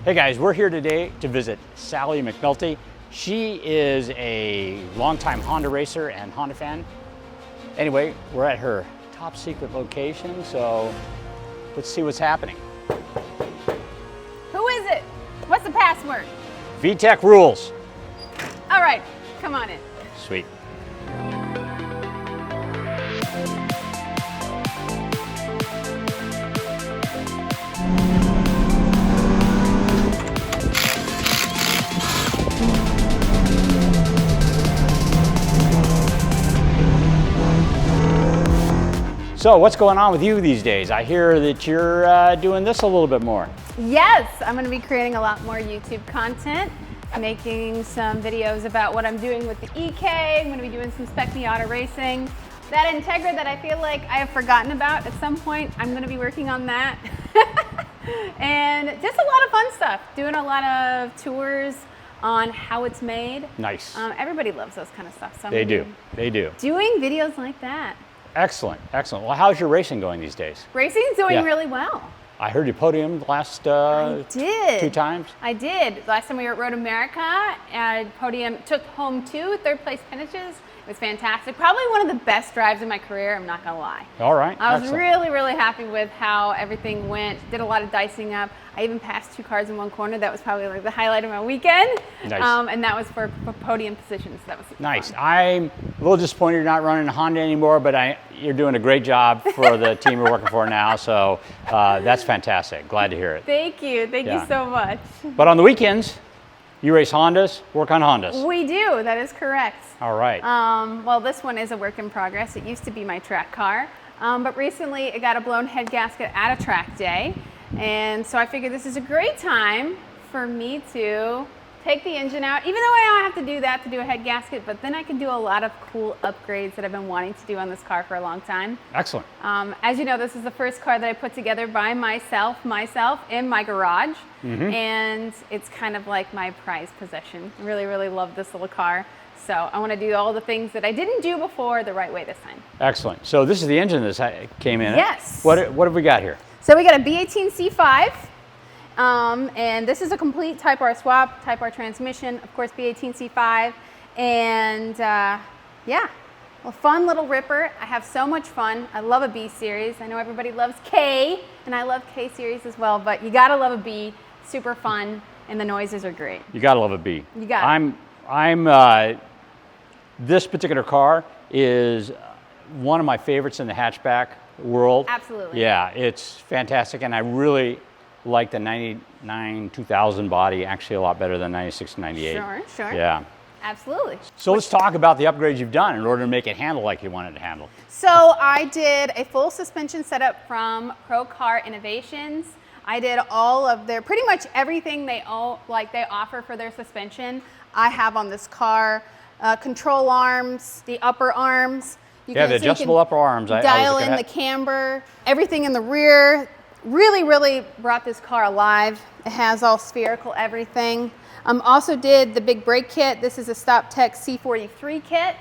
Hey guys, we're here today to visit Sally McNulty. She is a longtime Honda racer and Honda fan. Anyway, we're at her top secret location, so let's see what's happening. Who is it? What's the password? VTEC rules. All right, come on in. Sweet. So what's going on with you these days? I hear that you're doing this a little bit more. Yes, I'm going to be creating a lot more YouTube content, making some videos about what I'm doing with the EK. I'm going to be doing some Spec Miata racing. That Integra that I feel like I have forgotten about at some point, I'm going to be working on that. And just a lot of fun stuff, doing a lot of tours on how it's made. Nice. Everybody loves those kind of stuff. So They do. Doing videos like that. Excellent, excellent. Well, how's your racing going these days? Racing's doing really well. I heard you podium the last I did. 2 times. I did. Last time we were at Road America, I podium, took home 2 third-place finishes. It was fantastic. Probably one of the best drives in my career, I'm not gonna lie. All right, I was excellent. really happy with how everything went. Did a lot of dicing up. I even passed 2 cars in one corner. That was probably like the highlight of my weekend. Nice. And that was for podium positions. That was super Nice. fun. I'm a little disappointed you're not running a Honda anymore, but you're doing a great job for the team you're working for now, so that's fantastic. Glad to hear it. Thank you. Thank you so much. But on the weekends, you race Hondas, work on Hondas. We do. That is correct. All right. Well, this one is a work in progress. It used to be my track car, but recently it got a blown head gasket at a track day. And so I figured this is a great time for me to take the engine out, even though I don't have to do that to do a head gasket, but then I can do a lot of cool upgrades that I've been wanting to do on this car for a long time. Excellent. As you know, this is the first car that I put together by myself in my garage. And it's kind of like my prized possession. I really love this little car. So I want to do all the things that I didn't do before the right way this time. Excellent. So this is the engine that came in. Yes. What have we got here? So we got a B18C5. And this is a complete Type R swap, Type R transmission, of course B18C5. And yeah, a fun little ripper. I have so much fun. I love a B series. I know everybody loves K, and I love K series as well, but you gotta love a B. Super fun, and the noises are great. You gotta love a B. You got it. This particular car is one of my favorites in the hatchback world. Absolutely. Yeah, it's fantastic, and I really like the 99 2000 body actually a lot better than 96 98. Sure. Yeah. Absolutely. So let's talk about the upgrades you've done in order to make it handle like you want it to handle. So I did a full suspension setup from Pro Car Innovations. I did all of their, pretty much everything they offer for their suspension, I have on this car. Control arms, the upper arms. The adjustable upper arms. Dial in the camber, everything in the rear. Really brought this car alive. It has all spherical everything. Also did the big brake kit. This is a StopTech C43 kit.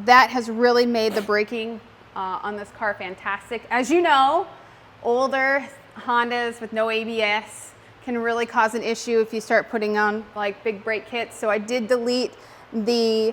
That has really made the braking on this car fantastic. As you know, older Hondas with no ABS can really cause an issue if you start putting on like big brake kits. So I did delete the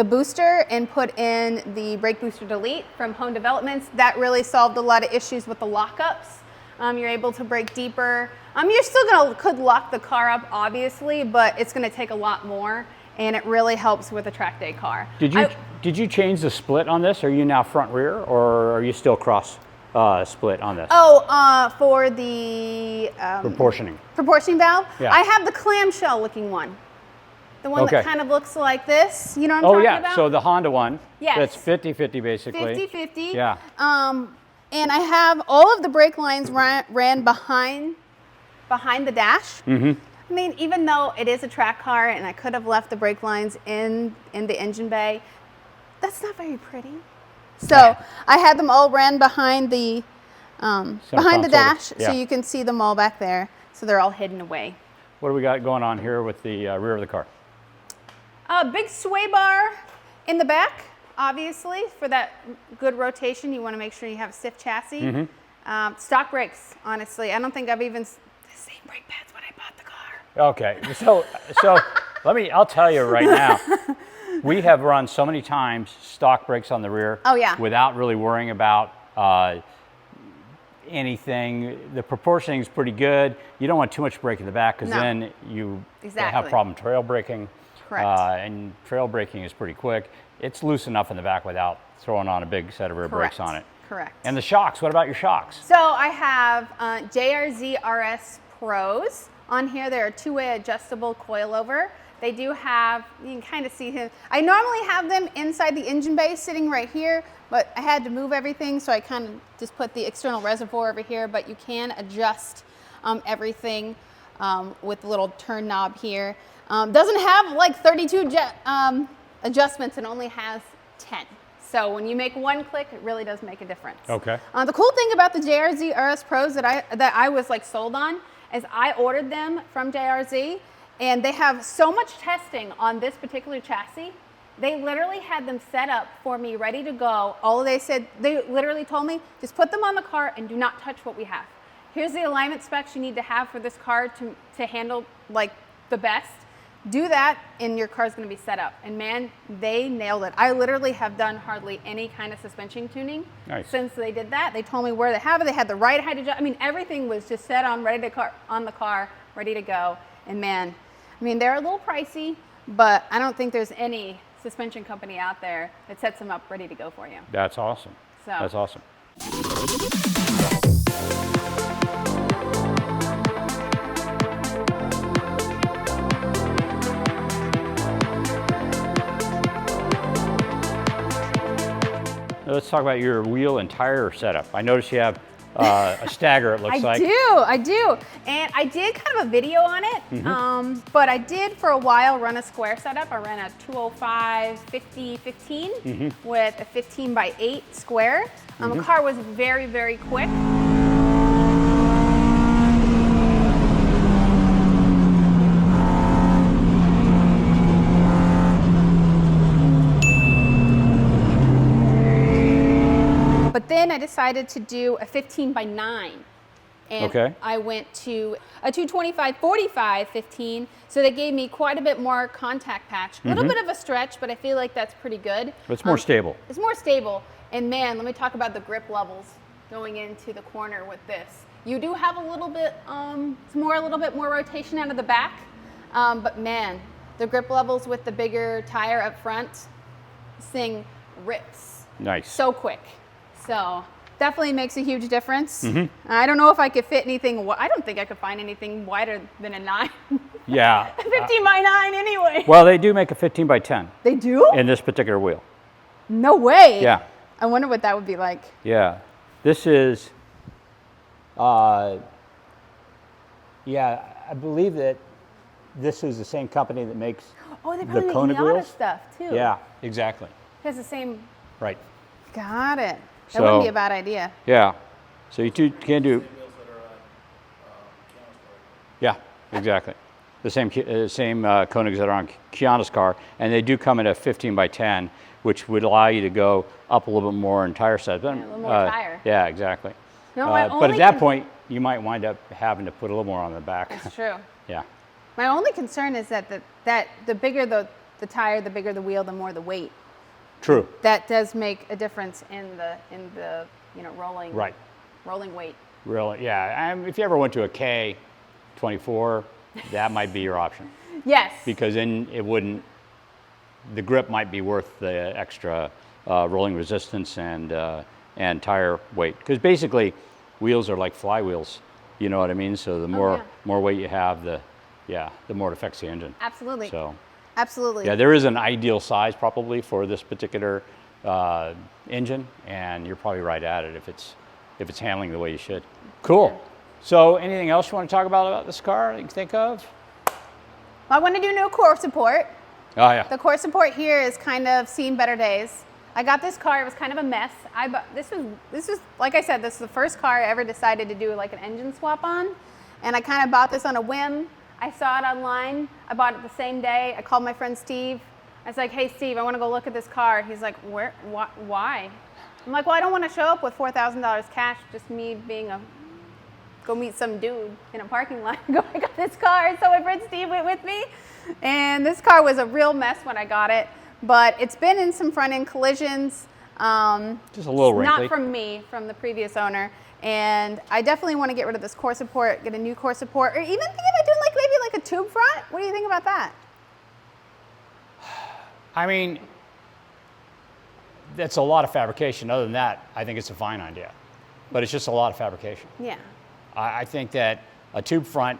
booster and put in the brake booster delete from Home Developments. That really solved a lot of issues with the lockups. You're able to brake deeper. You're still could lock the car up obviously, but it's gonna take a lot more, and it really helps with a track day car. Did you change the split on this? Are you now front rear, or are you still cross split on this? For the proportioning valve, yeah. I have the clamshell looking one. The one that kind of looks like this. You know what I'm talking about? So the Honda one. Yes. That's 50-50 basically. 50-50. Yeah. And I have all of the brake lines ran behind the dash. I mean, even though it is a track car and I could have left the brake lines in the engine bay, that's not very pretty. So I had them all ran behind the dash, so you can see them all back there. So they're all hidden away. What do we got going on here with the rear of the car? Big sway bar in the back, obviously, for that good rotation. You want to make sure you have a stiff chassis. Stock brakes, honestly. I don't think I've even same brake pads when I bought the car. Okay, so I'll tell you right now, we have run so many times stock brakes on the rear. Oh, yeah. Without really worrying about anything. The proportioning is pretty good. You don't want too much brake in the back because then you have problem trail braking. Correct. And trail braking is pretty quick. It's loose enough in the back without throwing on a big set of rear brakes on it. Correct. And the shocks, what about your shocks? So I have JRZ RS Pros on here. They're a two-way adjustable coilover. They do have, you can kind of see him. I normally have them inside the engine bay sitting right here, but I had to move everything, so I kind of just put the external reservoir over here, but you can adjust everything with the little turn knob here. Doesn't have like 32 adjustments, it only has 10. So when you make one click, it really does make a difference. Okay. The cool thing about the JRZ RS Pros that I was like sold on is I ordered them from JRZ, and they have so much testing on this particular chassis. They literally had them set up for me, ready to go. They literally told me, just put them on the car and do not touch what we have. Here's the alignment specs you need to have for this car to handle like the best. Do that and your car's gonna be set up. And man, they nailed it. I literally have done hardly any kind of suspension tuning since they did that. They told me where they have it. They had the right height adjustment. I mean, everything was just set on, on the car, ready to go. And man, I mean, they're a little pricey, but I don't think there's any suspension company out there that sets them up ready to go for you. That's awesome. That's awesome. Let's talk about your wheel and tire setup. I noticed you have a stagger, it looks like. I do. And I did kind of a video on it, but I did for a while run a square setup. I ran a 205 50-15 with a 15x8 square. The car was very, very quick. But then I decided to do a 15x9. And I went to a 225/45-15, so they gave me quite a bit more contact patch. A little bit of a stretch, but I feel like that's pretty good. But it's more stable. It's more stable. And man, let me talk about the grip levels going into the corner with this. You do have a little bit, a little bit more rotation out of the back, but man, the grip levels with the bigger tire up front, this thing rips. Nice. So quick. So definitely makes a huge difference. I don't know if I could fit anything. I don't think I could find anything wider than a 9. Yeah. 15x9 anyway. Well, they do make a 15x10. They do? In this particular wheel. No way. Yeah. I wonder what that would be like. Yeah. This is, I believe that this is the same company that makes they probably the Kona make Miata wheels. stuff too. Yeah, exactly. It has the same. Right. Got it. That So, wouldn't be a bad idea. Yeah. So you can do. Yeah, exactly. The same Koenigs that are on Keanu's car, and they do come in a 15x10, which would allow you to go up a little bit more in tire size. Yeah, a little more tire. Yeah, exactly. No, but at that point, you might wind up having to put a little more on the back. That's true. Yeah. My only concern is that the bigger the tire, the bigger the wheel, the more the weight. True. That does make a difference in the rolling rolling weight. Really, yeah. If you ever went to a K24, that might be your option. Yes. Because then the grip might be worth the extra rolling resistance and tire weight. Because basically, wheels are like flywheels. You know what I mean? So the more weight you have, the more it affects the engine. Absolutely. So. Absolutely. Yeah, there is an ideal size probably for this particular engine, and you're probably right at it if it's handling the way you should. Cool. Yeah. So anything else you want to talk about this car that you can think of? Well, I want to do new core support. Oh yeah. The core support here is kind of seen better days. I got this car, it was kind of a mess. This was like I said, this is the first car I ever decided to do like an engine swap on, and I kind of bought this on a whim. I saw it online. I bought it the same day. I called my friend Steve. I was like, hey, Steve, I want to go look at this car. He's like, where? Why? I'm like, well, I don't want to show up with $4,000 cash, just me being a go meet some dude in a parking lot and go, I got this car. So my friend Steve went with me. And this car was a real mess when I got it. But it's been in some front end collisions. Just a little wrinkly. Not from me, from the previous owner. And I definitely want to get rid of this core support, get a new core support, or even think about doing like maybe like a tube front. What do you think about that? I mean, that's a lot of fabrication. Other than that, I think it's a fine idea. But it's just a lot of fabrication. Yeah. I think that a tube front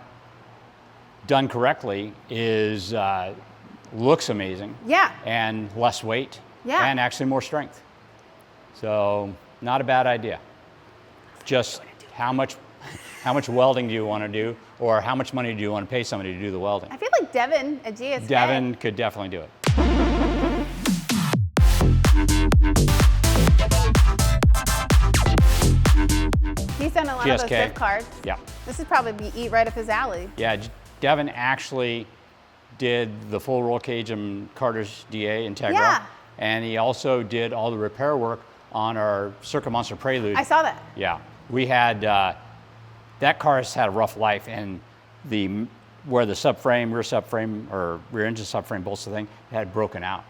done correctly is looks amazing. Yeah. And less weight. Yeah. And actually more strength. So not a bad idea. Just how much welding do you want to do, or how much money do you want to pay somebody to do the welding? I feel like Devin at GSK. Devin could definitely do it. He's done a lot of those diff cars. Yeah. This is probably eat right up his alley. Yeah, Devin actually did the full roll cage and Carter's DA Integra. Yeah. And he also did all the repair work on our Circuit Monster Prelude. I saw that. Yeah. We had, that car has had a rough life, and where the subframe, rear subframe, or rear engine subframe bolts the thing, had broken out.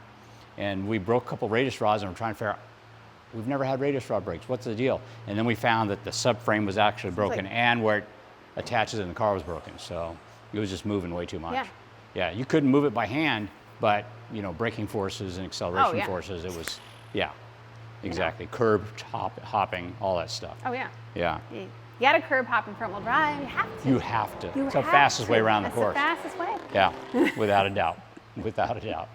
And we broke a couple radius rods, and we're trying to figure out, we've never had radius rod breaks. What's the deal? And then we found that the subframe was actually broken, and where it attaches in the car was broken. So it was just moving way too much. Yeah. Yeah, you couldn't move it by hand, but you know, braking forces and acceleration forces, it was, yeah, exactly. Curb hopping, all that stuff. Oh yeah. Yeah. You got to curb hop in front wheel drive. You have to. You have to. You it's the have fastest to. way around the That's course. the fastest way. Yeah, without a doubt. Without a doubt.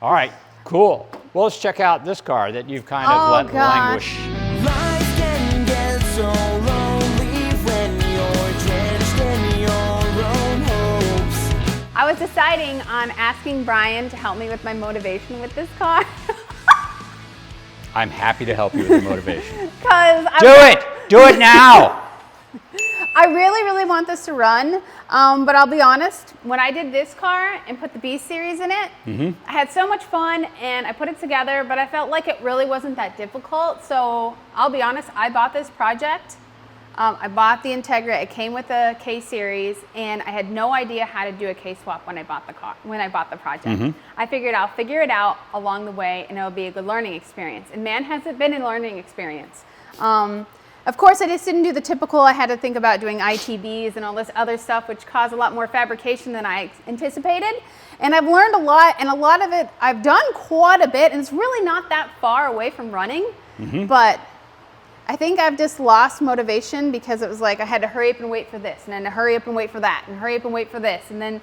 All right, cool. Well, let's check out this car that you've kind of let languish. Life can get so lonely when you're drenched in your own hopes. I was deciding on asking Brian to help me with my motivation with this car. I'm happy to help you with your motivation. Do it now. I really, really want this to run, but I'll be honest, when I did this car and put the B Series in it, I had so much fun and I put it together, but I felt like it really wasn't that difficult. So I'll be honest, I bought this project. I bought the Integra. It came with a K Series, and I had no idea how to do a K swap when I bought the car. When I bought the project, I figured I'll figure it out along the way, and it'll be a good learning experience. And man, has it been a learning experience. Of course, I just didn't do the typical. I had to think about doing ITBs and all this other stuff, which caused a lot more fabrication than I anticipated. And I've learned a lot, and a lot of it I've done quite a bit, and it's really not that far away from running, but I think I've just lost motivation because it was like I had to hurry up and wait for this, and then to hurry up and wait for that, and hurry up and wait for this. And then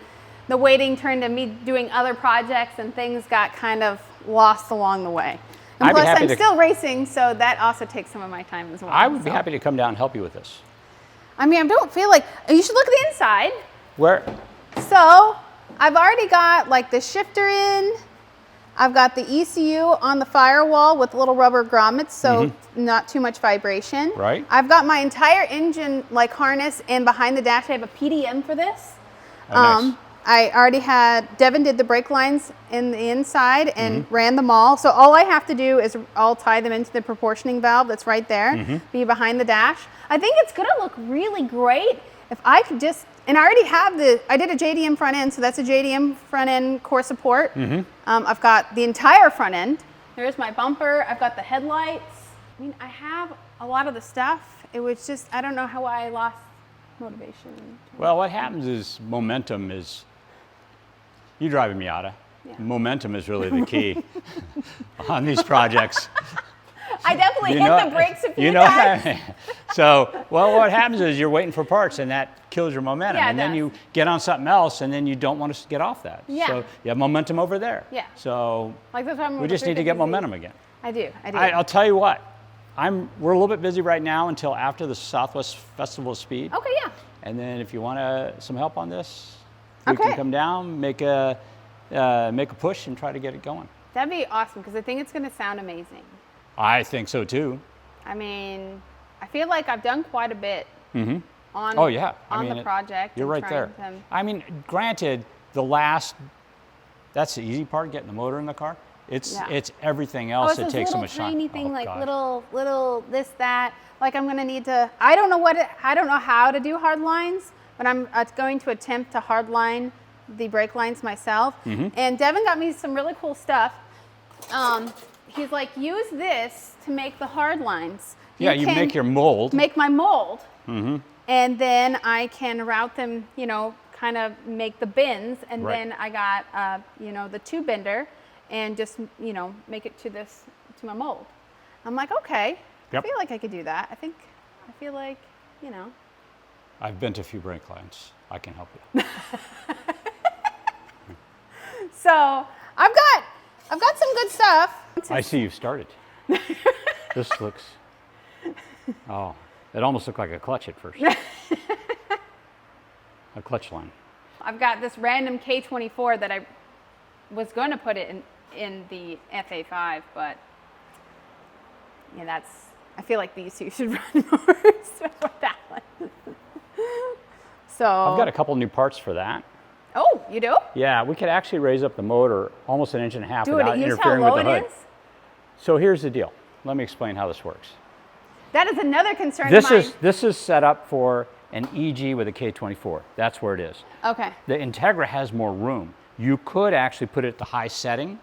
the waiting turned to me doing other projects, and things got kind of lost along the way. And plus, I'm still racing, so that also takes some of my time as well. I would be happy to come down and help you with this. I mean, I don't feel like, you should look at the inside. Where? So I've already got like the shifter in. I've got the ECU on the firewall with little rubber grommets, so not too much vibration. Right. I've got my entire engine like harness, and behind the dash I have a PDM for this. Oh, nice. I already had, Devin did the brake lines in the inside and ran them all. So all I have to do is I'll tie them into the proportioning valve that's right there, be behind the dash. I think it's gonna look really great if I could just, and I already have I did a JDM front end, so that's a JDM front end core support. I've got the entire front end. There's my bumper, I've got the headlights. I mean, I have a lot of the stuff. It was just, I don't know how I lost motivation. Well, what happens is momentum is, you drive a Miata. Yeah. Momentum is really the key on these projects. I definitely hit the brakes a few times. So, well, what happens is you're waiting for parts, and that kills your momentum. Yeah, and then you get on something else, and then you don't want to get off that. Yeah. So you have momentum over there. Yeah. So like the time we just need to get momentum again. I do. I'll tell you what. We're a little bit busy right now until after the Southwest Festival of Speed. Okay, yeah. And then if you want some help on this, we can come down, make a push, and try to get it going. That'd be awesome, because I think it's going to sound amazing. I think so too. I mean, I feel like I've done quite a bit on the project. You're right there. I mean, granted, that's the easy part, getting the motor in the car. It's Yeah. it's everything Oh, else it's that this takes so little much time. tiny thing, Oh, like God. little this, that. Like I'm gonna need to, I don't know how to do hard lines, but I'm going to attempt to hard line the brake lines myself. And Devin got me some really cool stuff. He's like, use this to make the hard lines. Yeah, you can make your mold. Make my mold. And then I can route them, you know, kind of make the bins. And Right. then I got, you know, the tube bender and just, you know, make it to my mold. I'm like, okay, Yep. I feel like I could do that. I feel like, you know. I've been to a few brake lines. I can help you. So I've got some good stuff. I see you've started. This looks, oh, it almost looked like a clutch at first. A clutch line. I've got this random K24 that I was going to put it in the FA5, but yeah, I feel like these two should run more for that one. So I've got a couple new parts for that. Oh, you do? Yeah, we could actually raise up the motor almost 1.5 inches Do without it. Use how interfering low with the it hood. is? So here's the deal. Let me explain how this works. That is another concern This of mine. is set up for an EG with a K24. That's where it is. Okay. The Integra has more room. You could actually put it at the high setting,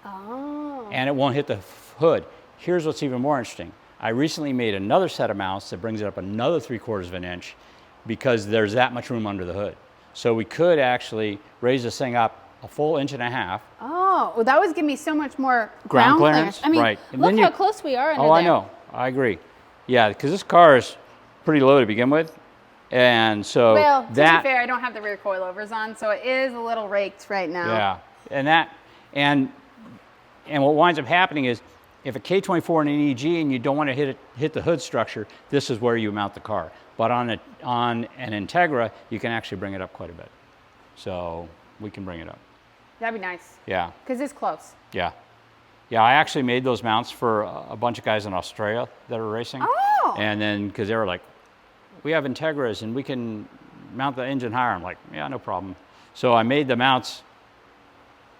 and it won't hit the hood. Here's what's even more interesting. I recently made another set of mounts that brings it up another 3/4 of an inch because there's that much room under the hood. So we could actually raise this thing up a full 1.5 inches. Oh, well, that would give me so much more Ground clearance, I mean, right. And look then how you- close we are under Oh, I there. know. I agree. Yeah, because this car is pretty low to begin with. And so Well, to that, be fair, I don't have the rear coilovers on, so it is a little raked right now. yeah, and what winds up happening is if a K24 and an EG and you don't want to hit the hood structure, this is where you mount the car. But on an Integra, you can actually bring it up quite a bit. So we can bring it up. That'd be nice, Yeah, because it's close. yeah. Yeah, I actually made those mounts for a bunch of guys in Australia that are racing. Oh. And then, because they were like, we have Integras and we can mount the engine higher. I'm like, yeah, no problem. So I made the mounts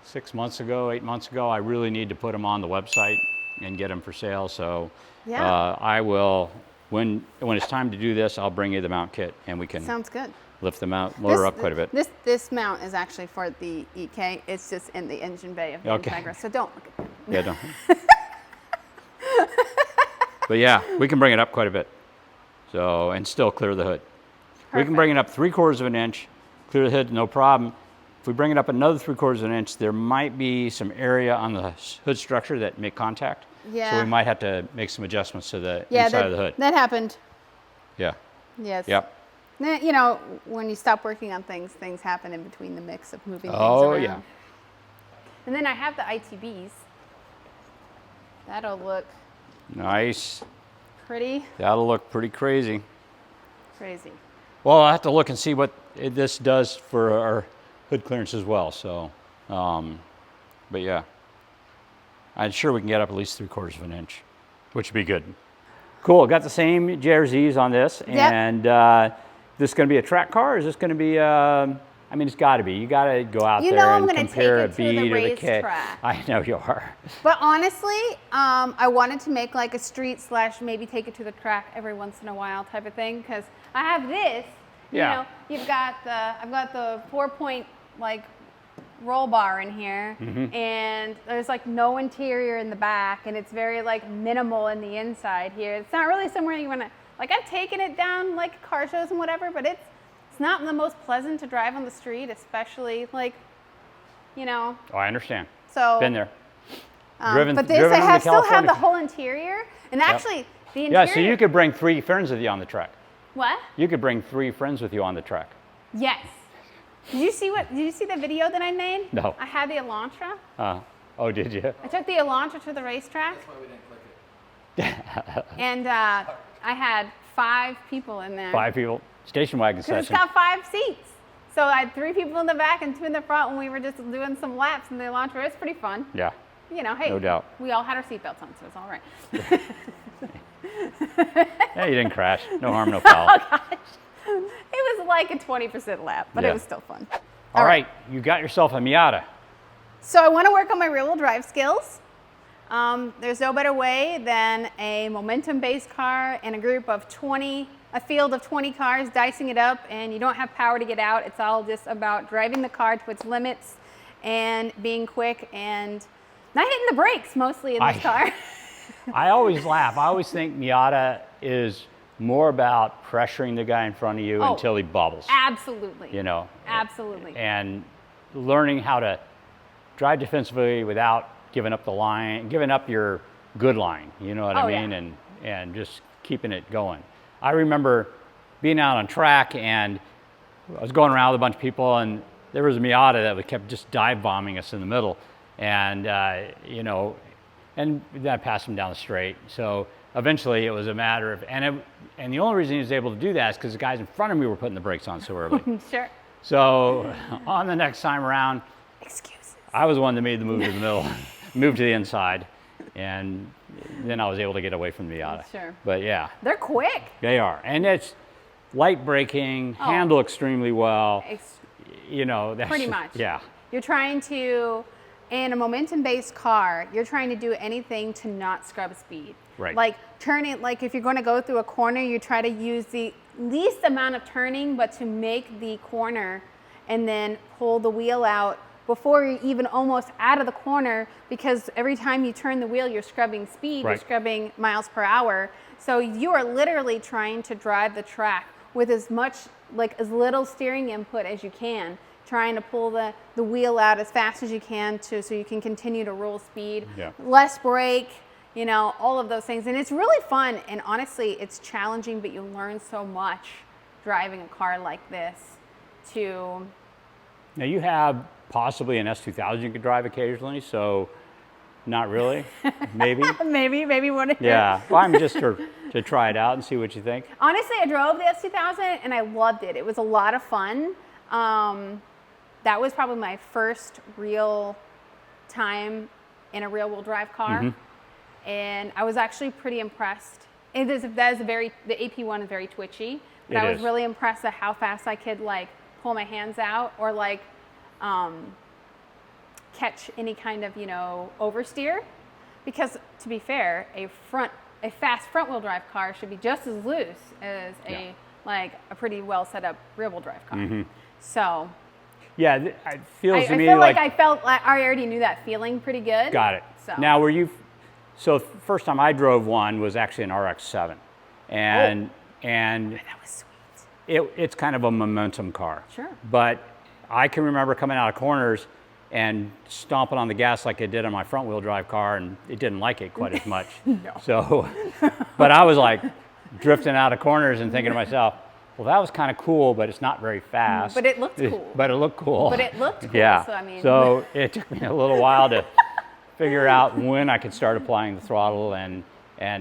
6 months ago, 8 months ago. I really need to put them on the website and get them for sale. So Yeah. I will, when it's time to do this, I'll bring you the mount kit and we can Sounds good. lift the motor up quite a bit. This mount is actually for the EK. It's just in the engine bay of the Okay. Integra, so don't look at that. Yeah, don't. But yeah, we can bring it up quite a bit. So, and still clear the hood. We can bring it up 3/4 of an inch, clear the hood, no problem. If we bring it up another 3/4 of an inch, there might be some area on the hood structure that make contact. Yeah. So we might have to make some adjustments to the Yeah, inside of the hood. that happened. Yeah. Yes. Yep. You know, when you stop working on things, things happen in between the mix of moving things Oh, around. yeah. And then I have the ITBs. That'll look Nice. pretty That'll look pretty crazy. crazy. Well, I'll have to look and see what this does for our hood clearance as well. So, but yeah, I'm sure we can get up at least 3/4 of an inch, which would be good. Cool. Got the same JRZs on this, Yep. and this going to be a track car? Or is this going to be? I mean, it's got to be. You got to go out You there know I'm and gonna compare a take it to B the to the K. racetrack. I know you are. But honestly, I wanted to make like a street / maybe take it to the track every once in a while type of thing, because I have this. Yeah. You know, I've got the 4-point like roll bar in here, and there's like no interior in the back, and it's very like minimal in the inside here. It's not really somewhere you want to, like, I've taken it down like car shows and whatever, but it's not the most pleasant to drive on the street, especially like, you know. Oh, I understand. So Been there. but this, driven I on the still have California- the whole interior, and actually the interior. Yeah, so you could bring 3 friends with you on the track. What? You could bring 3 friends with you on the track. Yes. Did you see the video that I made? No. I had the Elantra. Oh, did you? I took the Elantra to the racetrack. That's why we didn't click it. And I had 5 people in there. 5 people. Station wagon Because it's session. got 5 seats. So I had 3 people in the back and 2 in the front when we were just doing some laps in the Elantra. It's pretty fun. Yeah. You know, hey, No doubt. we all had our seatbelts on, so it's all right. Yeah, you didn't crash. No harm, no foul. Oh, gosh. It was like a 20% lap, but Yeah. it was still fun. All right, you got yourself a Miata. So I want to work on my rear-wheel drive skills. There's no better way than a momentum-based car in a group of 20, a field of 20 cars, dicing it up, and you don't have power to get out. It's all just about driving the car to its limits and being quick and not hitting the brakes mostly in this car. I always laugh. I always think Miata is more about pressuring the guy in front of you until he bobbles. Absolutely. You know. Absolutely. And learning how to drive defensively without giving up the line, giving up your good line, you know what I mean? Yeah. And just keeping it going. I remember being out on track and I was going around with a bunch of people and there was a Miata that kept just dive bombing us in the middle. And, you know, and then I passed him down the straight. So eventually it was a matter of, and the only reason he was able to do that is because the guys in front of me were putting the brakes on so early. Sure. So on the next time around, Excuses. I was the one that made the move to the middle, moved to the inside, and then I was able to get away from the Miata. Sure. But yeah. They're quick. They are. And it's light braking, handle extremely well. You know, that's Pretty much. Yeah. You're trying to, in a momentum-based car, you're trying to do anything to not scrub speed. Right. Like turning, like if you're going to go through a corner, you try to use the least amount of turning, but to make the corner and then pull the wheel out before you're even almost out of the corner, because every time you turn the wheel, you're scrubbing speed, you're scrubbing miles per hour. So you are literally trying to drive the track with as much, like as little steering input as you can, trying to pull the wheel out as fast as you can so you can continue to roll speed, less brake, you know, all of those things. And it's really fun. And honestly, it's challenging, but you learn so much driving a car like this to... Now you have possibly an S2000 you could drive occasionally, so not really, maybe? maybe one of Yeah, well, I'm just to try it out and see what you think. Honestly, I drove the S2000 and I loved it. It was a lot of fun. That was probably my first real time in a rear-wheel drive car, and I was actually pretty impressed. The AP1 is very twitchy, but I was really impressed at how fast I could like pull my hands out or like catch any kind of, you know, oversteer. Because to be fair, a fast front-wheel drive car should be just as loose as a pretty well set up rear-wheel drive car. So yeah, it feels to me feel like I already knew that feeling pretty good. Got it. So. Now, so first time I drove one was actually an RX-7, and that was sweet. It's kind of a momentum car. Sure. But I can remember coming out of corners and stomping on the gas like I did on my front wheel drive car, and it didn't like it quite as much. No. So, but I was like drifting out of corners and thinking to myself, well, that was kind of cool, but it's not very fast. But it looked cool. But it looked cool. But it looked cool. Yeah. So, I mean. So it took me a little while to figure out when I could start applying the throttle and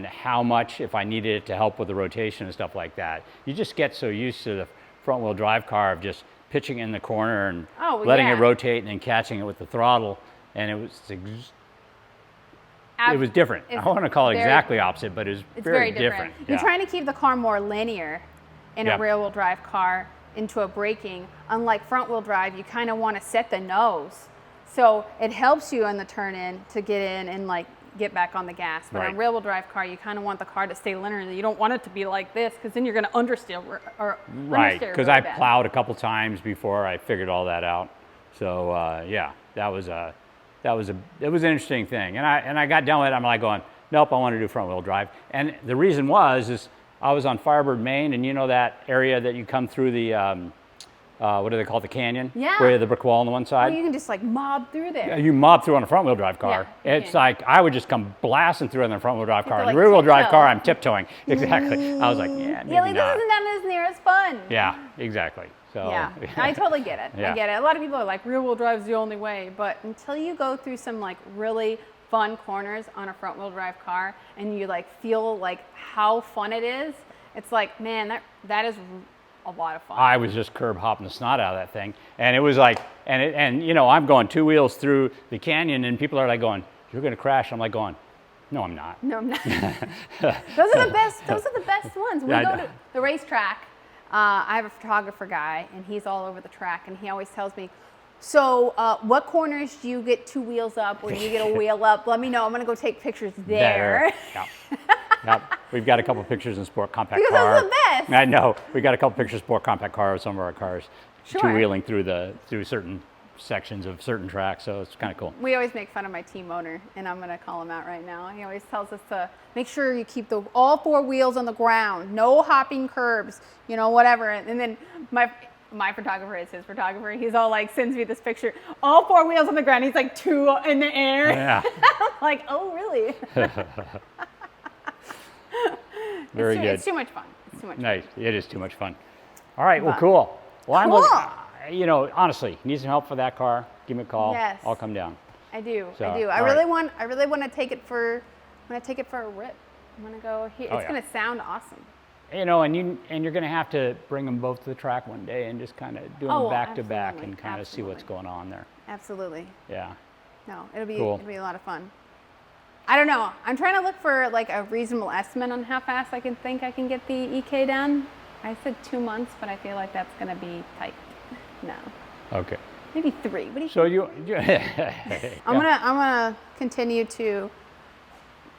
how much, if I needed it to help with the rotation and stuff like that. You just get so used to the front wheel drive car of just pitching in the corner and letting it rotate and then catching it with the throttle, and it was different. I don't want to call it exactly opposite, but it's very different. You're trying to keep the car more linear in a rear-wheel drive car into a braking. Unlike front-wheel drive, you kind of want to set the nose, so it helps you on the turn-in to get in and like get back on the gas. But in a rear-wheel drive car, you kind of want the car to stay linear. You don't want it to be like this, because then you're going to understeer. Because I plowed a couple times before I figured all that out. So yeah, it was an interesting thing. And I got done with it. I'm like going, nope, I want to do front-wheel drive. And the reason is I was on Firebird, Maine, and you know that area that you come through the what do they call it, the canyon? Yeah. Where you have the brick wall on the one side. Well, you can just like mob through there. You mob through on a front-wheel drive car. Yeah, it's like I would just come blasting through on the front-wheel drive car. Like the rear-wheel drive car, I'm tiptoeing. Exactly. I was like, yeah, maybe like, not. this isn't as near as fun. Yeah, exactly. So yeah, I totally get it. Yeah. I get it. A lot of people are like, rear-wheel drive is the only way, but until you go through some like really fun corners on a front-wheel drive car and you like feel like how fun it is, it's like, man, that is a lot of fun. I was just curb hopping the snot out of that thing, and it was like, and you know, I'm going two wheels through the canyon, and people are like going, "You're going to crash." I'm like going, "No, I'm not." No, I'm not. Those are the best. Those are the best ones. We go to the racetrack. I have a photographer guy, and he's all over the track, and he always tells me, So what corners do you get 2 wheels up or do you get a wheel up? Let me know. I'm going to go take pictures there. Yep. Yep. We've got a couple pictures in Sport Compact Because Car. those are the best. I know. We've got a couple pictures Sport Compact Car of some of our cars. Sure. Two-wheeling through certain sections of certain tracks, so it's kind of cool. We always make fun of my team owner, and I'm going to call him out right now. He always tells us to make sure you keep all 4 wheels on the ground, no hopping curbs, you know, whatever. And then my photographer is his photographer. He's all like, sends me this picture, all 4 wheels on the ground. He's like 2 in the air. Yeah. I'm like, oh, really? Very good. It's too much fun. It's too much Nice. fun. It is too much fun. All right. Well, Fun. cool. Well, I'm Cool. looking, you know, honestly, need some help for that car? Give me a call. Yes. I'll come down. I do. So, I do. I all really right. want to take it for. I'm going to take it for a rip. I'm going to go here. Oh, It's yeah. going to sound awesome. You know, and you're going to have to bring them both to the track one day and just kind of do them Oh, back to back absolutely. and kind of see what's Absolutely. going on there. Absolutely. Yeah. No, it'll be Cool. a lot of fun. I don't know. I'm trying to look for like a reasonable estimate on how fast I can get the EK done. I said 2 months, but I feel like that's going to be tight. No, Okay. maybe 3. What do you So think? I'm gonna continue to,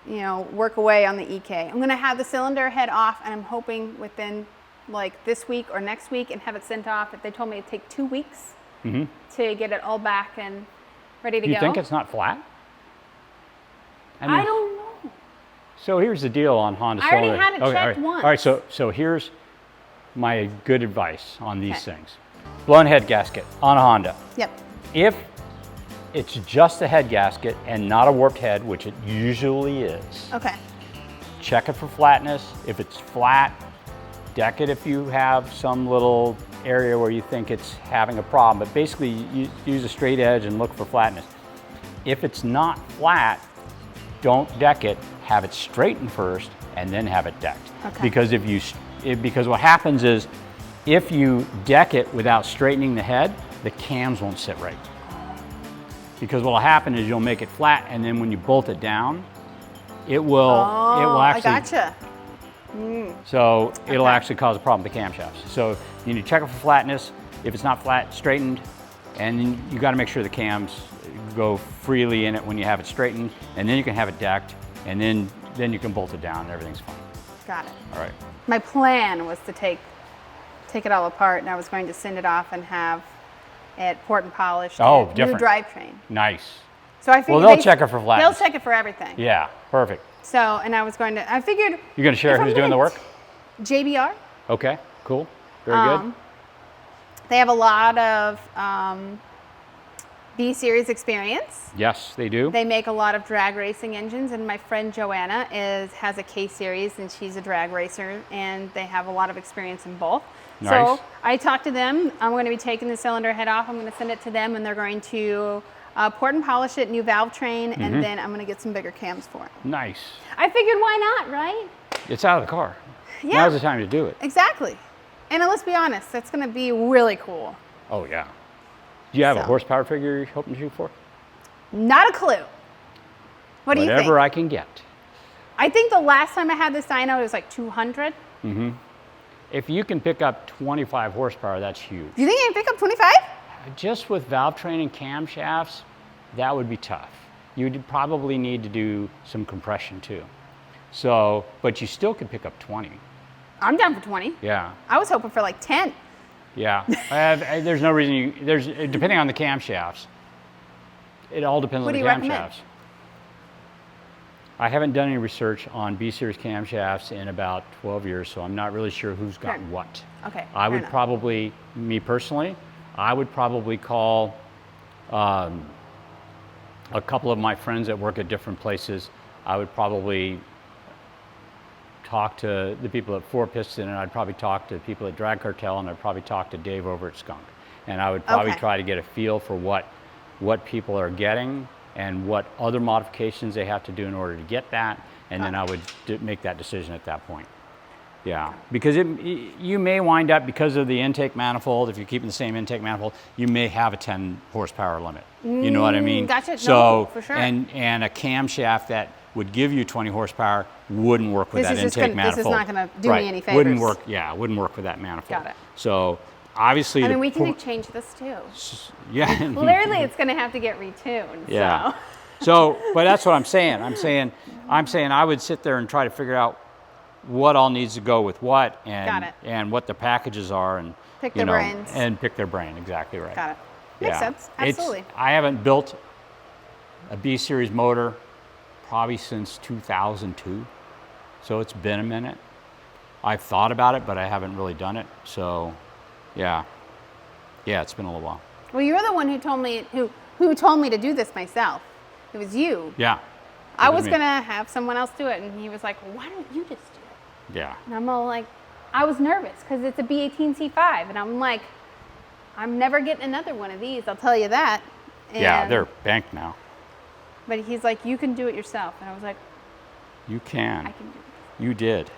you know, work away on the EK. I'm gonna have the cylinder head off, and I'm hoping within like this week or next week, and have it sent off. If they told me it'd take 2 weeks to get it all back and ready to You go. think it's not flat? I don't know. So here's the deal on Honda I already cylinder. had it Okay, checked all right. once. All right, so here's my good advice on these Okay. things. Blown head gasket on a Honda. Yep. If it's just a head gasket and not a warped head, which it usually is, Okay. check it for flatness. If it's flat, deck it if you have some little area where you think it's having a problem. But basically, you use a straight edge and look for flatness. If it's not flat, don't deck it. Have it straightened first, and then have it decked. Okay. Because what happens is, if you deck it without straightening the head, the cams won't sit right. Because what will happen is you'll make it flat, and then when you bolt it down, it will actually. I gotcha. So it'll Okay. actually cause a problem with the camshafts. So you need to check it for flatness. If it's not flat, straightened, and then you got to make sure the cams go freely in it when you have it straightened, and then you can have it decked, and then you can bolt it down and everything's fine. Got it. All right. My plan was to take it all apart, and I was going to send it off and have it port and polished. Oh, and different. New drivetrain. Nice. So I figured Well, they'll check it for flatness. They'll check it for everything. Yeah, perfect. So, and I figured. You're going to share if I'm who's doing the gonna work? JBR. Okay, cool. Very good. They have a lot of B-Series experience. Yes, they do. They make a lot of drag racing engines, and my friend Joanna has a K-Series, and she's a drag racer, and they have a lot of experience in both. Nice. So I talked to them. I'm going to be taking the cylinder head off. I'm going to send it to them, and they're going to port and polish it, new valve train, and then I'm going to get some bigger cams for it. Nice. I figured, why not, right? It's out of the car. Yeah. Now's the time to do it. Exactly. And let's be honest, that's going to be really cool. Oh, yeah. Do you have a So. horsepower figure you're hoping to shoot for? Not a clue. What do you think? Whatever I can get. I think the last time I had this dyno, it was like 200. If you can pick up 25 horsepower, that's huge. Do you think I can pick up 25? Just with valve train and camshafts, that would be tough. You'd probably need to do some compression too. So, but you still could pick up 20. I'm down for 20. Yeah, I was hoping for like 10. yeah. There's no reason depending on the camshafts. It all depends What on do the you recommend? camshafts. I haven't done any research on B-Series camshafts in about 12 years, so I'm not really sure who's got Fair. what. Okay. I fair would enough. probably, me personally, I would probably call a couple of my friends that work at different places. I would probably talk to the people at Four Piston, and I'd probably talk to the people at Drag Cartel, and I'd probably talk to Dave over at Skunk. And I would probably Okay. try to get a feel for what people are getting and what other modifications they have to do in order to get that, and then I would make that decision at that point. Yeah, because you may wind up, because of the intake manifold, if you're keeping the same intake manifold, you may have a 10 horsepower limit. You know what I mean? Gotcha. No, So, for sure. and a camshaft that would give you 20 horsepower wouldn't work with This that is just intake gonna- this is manifold. not gonna do me any Wouldn't favors. work. Yeah, wouldn't work with that manifold. Got it. So obviously, I mean, we can change this too. Yeah. Clearly, it's going to have to get retuned. Yeah. So. So, but that's what I'm saying. I'm saying I would sit there and try to figure out what all needs to go with what, and what the packages are, and pick their brains. And pick their brain. Exactly right. Got it. Makes sense. Absolutely. I haven't built a B series motor probably since 2002, so it's been a minute. I've thought about it, but I haven't really done it. So, yeah, it's been a little while. Well, you're the one who told me who told me to do this myself. It was you. Yeah. I was going to have someone else do it, and he was like, well, why don't you just do it? Yeah. And I'm all like, I was nervous because it's a B18C5, and I'm like, I'm never getting another one of these, I'll tell you that. And, yeah, they're banked now. But he's like, you can do it yourself. And I was like, you can. I can do it. You did.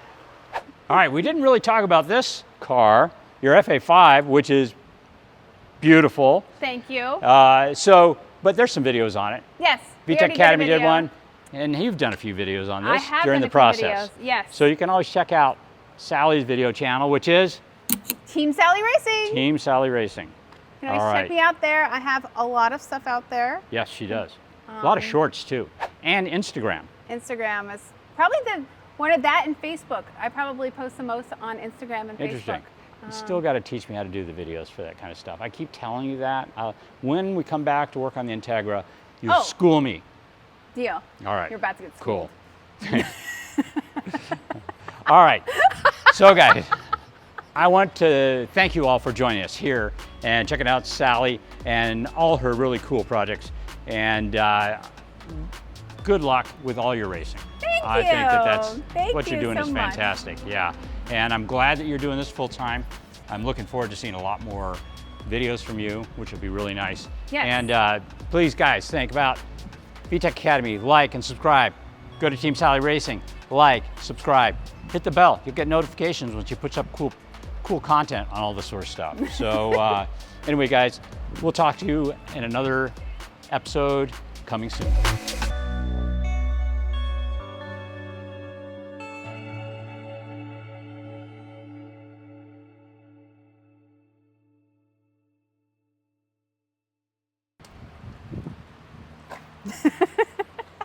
All right, we didn't really talk about this car, your FA5, which is beautiful. Thank you. But there's some videos on it. Yes. VTEC Academy did one, and you've done a few videos on this during the process. Videos, yes. So you can always check out Sally's video channel, which is Team Sally Racing. Team Sally Racing. You can always check me out there. I have a lot of stuff out there. Yes, she does. A lot of shorts too, and Instagram. Instagram is probably one of that, and Facebook. I probably post the most on Instagram and Interesting. Facebook. You still got to teach me how to do the videos for that kind of stuff. I keep telling you that. When we come back to work on the Integra, you school me. Deal. All right. You're about to get schooled. Cool. All right. So, guys, I want to thank you all for joining us here and checking out Sally and all her really cool projects. And good luck with all your racing. Thank you. I think Thank what you're you doing so is fantastic. Yeah. And I'm glad that you're doing this full time. I'm looking forward to seeing a lot more videos from you, which will be really nice. Yes. And please, guys, think about VTEC Academy, like and subscribe. Go to Team Sally Racing, like, subscribe, hit the bell. You'll get notifications once you put up cool content on all this sort of stuff. So anyway, guys, we'll talk to you in another episode coming soon.